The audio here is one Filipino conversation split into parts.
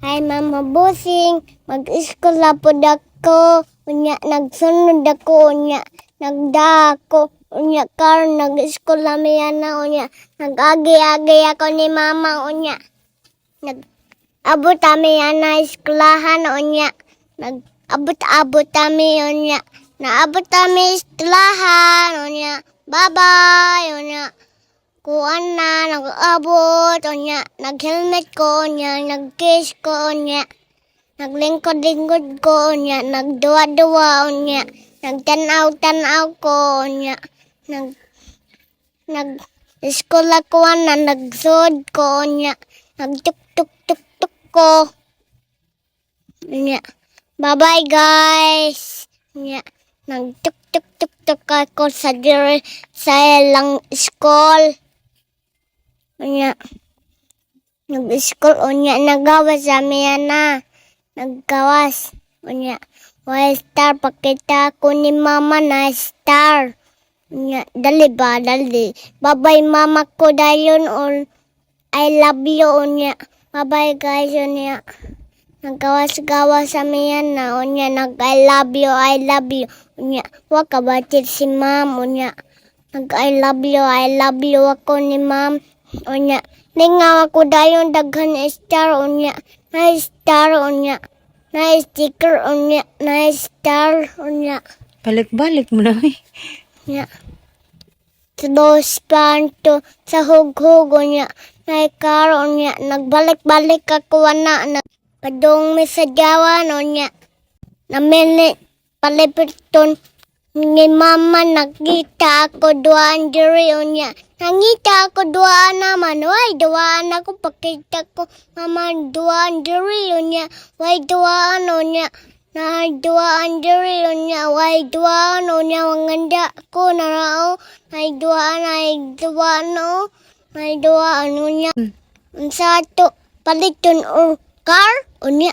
Hi Mama Busing, mag-eskwela po dako. Unya nagsunod ako, unya nagdako. Unya karon nag-eskwela miya na, unya nag-agi-agi ako ni Mama, unya nag-abot kami na eskwelahan, unya nag-abot-abot kami, unya naabot kami eskwelahan, unya bye-bye, unya kuan na, nag-abot, unya, nag-helmet ko, unya, nag-kiss ko, unya, naglingkod-lingkod ko, unya, nagduwa-duwa, unya, nagtanaw-tanaw ko, unya, nag-eskola ko na, nagsud ko, unya, nagtuk-tuk-tuk-tuk ko, unya, bye-bye guys, unya, nagtuk-tuk-tuk-tuk ako sa ilang school. Unya, nag-school, unya, nagawas sa na. Naggawas, unya, why star, pakita ko ni Mama na star. Unya, dali ba, dali. Bye-bye Mama ko dayon, I love you, unya. Bye-bye guys, unya. Naggawas-gawas sa na, unya, nag-I love you, unya. Waka batit si Ma'am, unya. Nag-I love you ako ni Ma'am. Unya, ningaw ako dayon daghan star, unya, na star, unya, na sticker, unya, na star, unya. Balik-balik mo na eh. Unya, sa dos panto, sa hug-hug, unya, na car, unya, nagbalik-balik ako na, padung mi sa Jawan, unya, namili, palipiton, ni Mama, nakita ako duaan diri, unya. Nangita ako duaan naman. Why duaan ako? Pakita ko, Mama, duaan diri, unya. Why duaan, unya. Na duaan diri, unya. Why duaan, unya. Wanganda ko, narao. Ay duaan, o. Ay duaan, unya. Sa to, paliton o car, unya.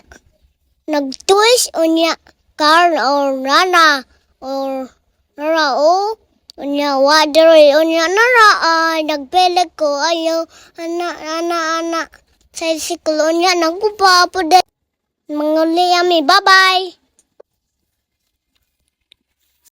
Nag-twist, unya. Car or nana. Or narao. Unya wadere unya nara nagpeleg ko ayaw ana sa siklo unya nagkupa po de manguli ami bye bye.